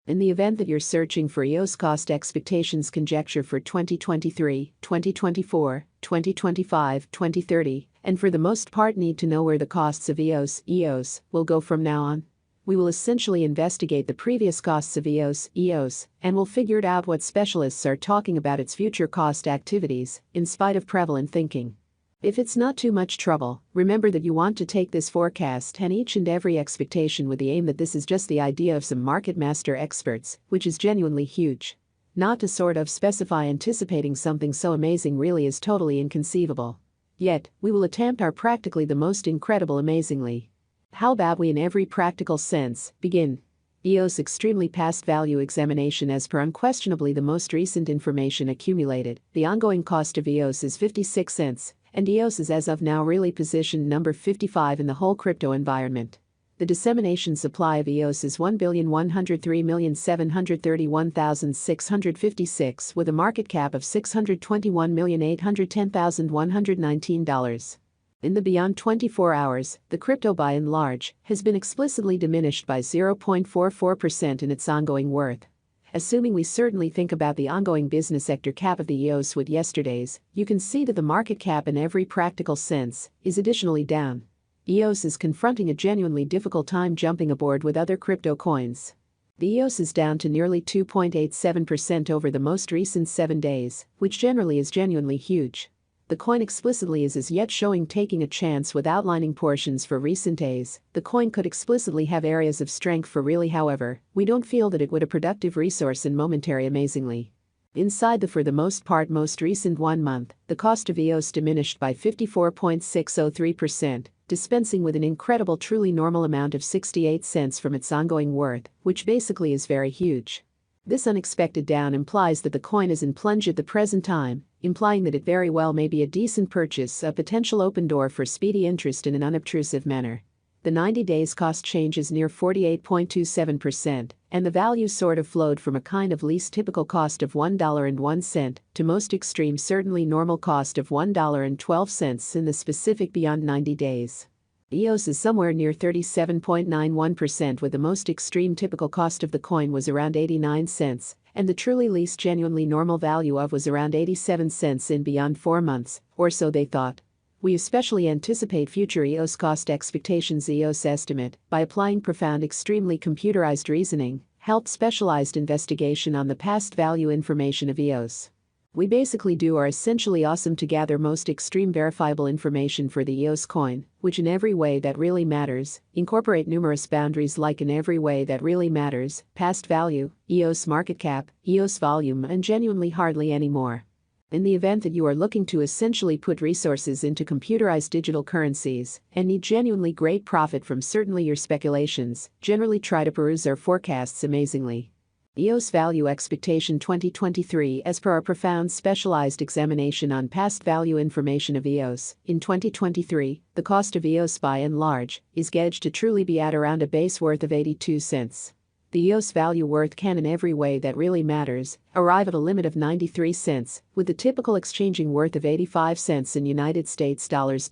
In the event that you're searching for EOS cost expectations conjecture for 2023, 2024, 2025, 2030, and for the most part need to know where the costs of EOS will go from now on, we will essentially investigate the previous costs of EOS, and we'll figure out what specialists are talking about its future cost activities, in spite of prevalent thinking. If it's not too much trouble, remember that you want to take this forecast and each and every expectation with the aim that this is just the idea of some market master experts, which is genuinely huge. Not to sort of specify anticipating something so amazing really is totally inconceivable. Yet, we will attempt our practically the most incredible amazingly. How about we in every practical sense begin? EOS extremely past value examination. As per unquestionably the most recent information accumulated, the ongoing cost of EOS is 56 cents. And EOS is as of now really positioned number 55 in the whole crypto environment. The dissemination supply of EOS is 1,103,731,656 with a market cap of $621,810,119. In the beyond 24 hours, the crypto by and large has been explicitly diminished by 0.44% in its ongoing worth. Assuming we certainly think about the ongoing business sector cap of the EOS with yesterday's, you can see that the market cap in every practical sense is additionally down. EOS is confronting a genuinely difficult time jumping aboard with other crypto coins. The EOS is down to nearly 2.87% over the most recent 7 days, which generally is genuinely huge. The coin explicitly is as yet showing taking a chance with outlining portions for recent days. The coin could explicitly have areas of strength for really, however, we don't feel that it would a productive resource in momentary amazingly. Inside the for the most part most recent 1 month, the cost of EOS diminished by 54.603%, dispensing with an incredible truly normal amount of 68 cents from its ongoing worth, which basically is very huge. This unexpected down implies that the coin is in plunge at the present time, implying that it very well may be a decent purchase, a potential open door for speedy interest in an unobtrusive manner. The 90 days cost change is near 48.27%, and the value sort of flowed from a kind of least typical cost of $1.01 to most extreme certainly normal cost of $1.12 in the specific beyond 90 days. EOS is somewhere near 37.91% with the most extreme typical cost of the coin was around 89 cents, and the truly least genuinely normal value of was around 87 cents in beyond 4 months, or so they thought. We especially anticipate future EOS cost expectations. EOS estimate, by applying profound extremely computerized reasoning, helped specialized investigation on the past value information of EOS. We basically do are essentially awesome to gather most extreme verifiable information for the EOS coin, which in every way that really matters, incorporate numerous boundaries like in every way that really matters, past value, EOS market cap, EOS volume and genuinely hardly any more. In the event that you are looking to essentially put resources into computerized digital currencies and need genuinely great profit from certainly your speculations, generally try to peruse our forecasts amazingly. EOS Value Expectation 2023. As per our profound specialized examination on past value information of EOS, in 2023, the cost of EOS by and large is gauged to truly be at around a base worth of 82 cents. The EOS value worth can in every way that really matters arrive at a limit of 93 cents, with the typical exchanging worth of 85 cents in United States dollars.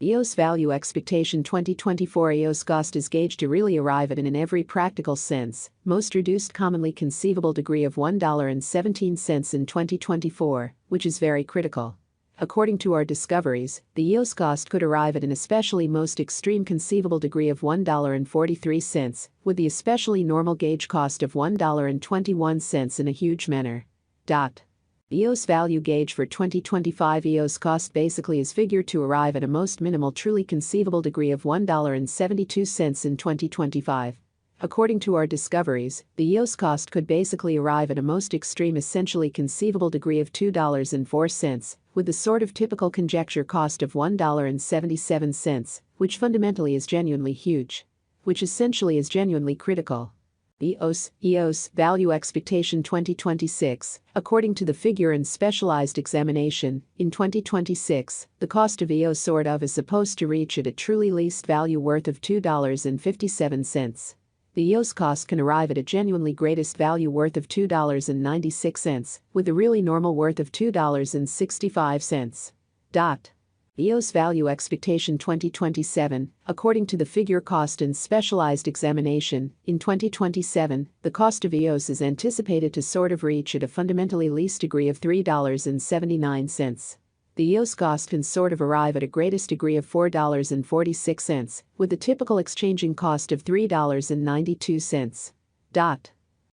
EOS Value Expectation 2024. EOS cost is gauged to really arrive at in every practical sense, most reduced commonly conceivable degree of $1.17 in 2024, which is very critical. According to our discoveries, the EOS cost could arrive at an especially most extreme conceivable degree of $1.43, with the especially normal gauge cost of $1.21 in a huge manner. EOS value gauge for 2025. EOS cost basically is figured to arrive at a most minimal truly conceivable degree of $1.72 in 2025. According to our discoveries, the EOS cost could basically arrive at a most extreme essentially conceivable degree of $2.04, with the sort of typical conjecture cost of $1.77, which fundamentally is genuinely huge. Which essentially is genuinely critical. EOS Value Expectation 2026. According to the figure and specialized examination, in 2026, the cost of EOS sort of is supposed to reach at a truly least value worth of $2.57. The EOS cost can arrive at a genuinely greatest value worth of $2.96, with a really normal worth of $2.65. EOS Value Expectation 2027. According to the Figure Cost and Specialized Examination, in 2027, the cost of EOS is anticipated to sort of reach at a fundamentally least degree of $3.79. The EOS cost can sort of arrive at a greatest degree of $4.46, with the typical exchanging cost of $3.92.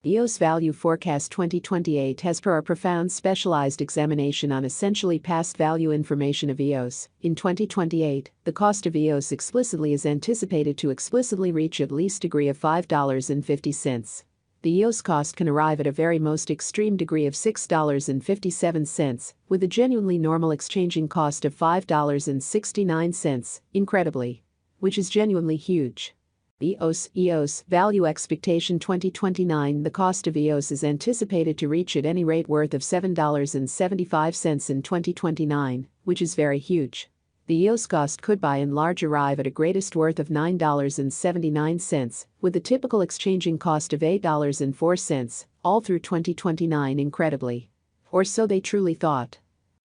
EOS Value Forecast 2028. As per our profound specialized examination on essentially past value information of EOS, in 2028, the cost of EOS explicitly is anticipated to explicitly reach at least degree of $5.50. The EOS cost can arrive at a very most extreme degree of $6.57, with a genuinely normal exchanging cost of $5.69, incredibly. Which is genuinely huge. EOS Value Expectation 2029. The cost of EOS is anticipated to reach at any rate worth of $7.75 in 2029, which is very huge. The EOS cost could by and large arrive at a greatest worth of $9.79, with the typical exchanging cost of $8.04, all through 2029, incredibly. Or so they truly thought.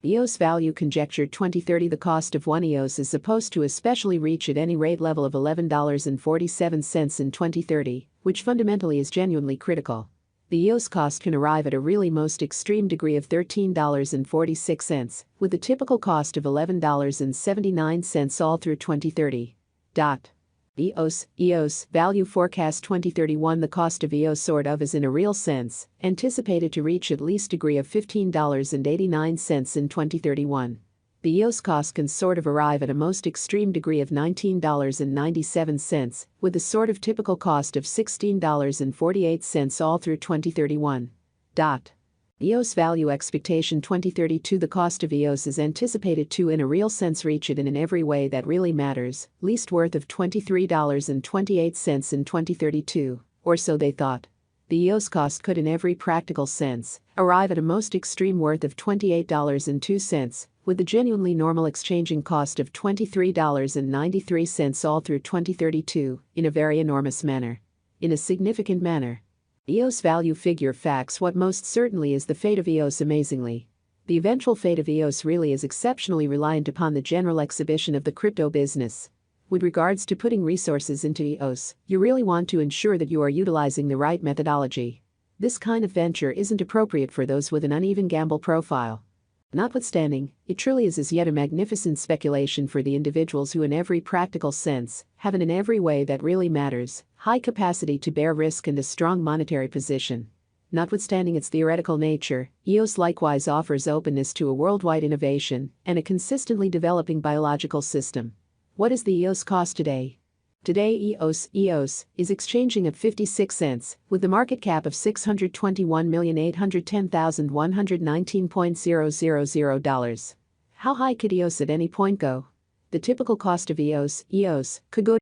EOS Value Conjecture 2030. The cost of one EOS is supposed to especially reach at any rate level of $11.47 in 2030, which fundamentally is genuinely critical. The EOS cost can arrive at a really most extreme degree of $13.46, with the typical cost of $11.79 all through 2030. EOS Value Forecast 2031. The cost of EOS sort of is in a real sense anticipated to reach at least degree of $15.89 in 2031. The EOS cost can sort of arrive at a most extreme degree of $19.97, with a sort of typical cost of $16.48 all through 2031. EOS Value Expectation 2032. The cost of EOS is anticipated to in a real sense reach it in every way that really matters, least worth of $23.28 in 2032, or so they thought. The EOS cost could in every practical sense arrive at a most extreme worth of $28.02, with the genuinely normal exchanging cost of $23.93 all through 2032, in a very enormous manner. In a significant manner. EOS Value Figure Facts. What most certainly is the fate of EOS amazingly. The eventual fate of EOS really is exceptionally reliant upon the general exhibition of the crypto business. With regards to putting resources into EOS, you really want to ensure that you are utilizing the right methodology. This kind of venture isn't appropriate for those with an uneven gamble profile. Notwithstanding, it truly is as yet a magnificent speculation for the individuals who in every practical sense have in every way that really matters, high capacity to bear risk and a strong monetary position. Notwithstanding its theoretical nature, EOS likewise offers openness to a worldwide innovation and a consistently developing biological system. What is the EOS cost today? Today EOS is exchanging at 56 cents, with the market cap of $621,810,119.000. How high could EOS at any point go? The typical cost of EOS could go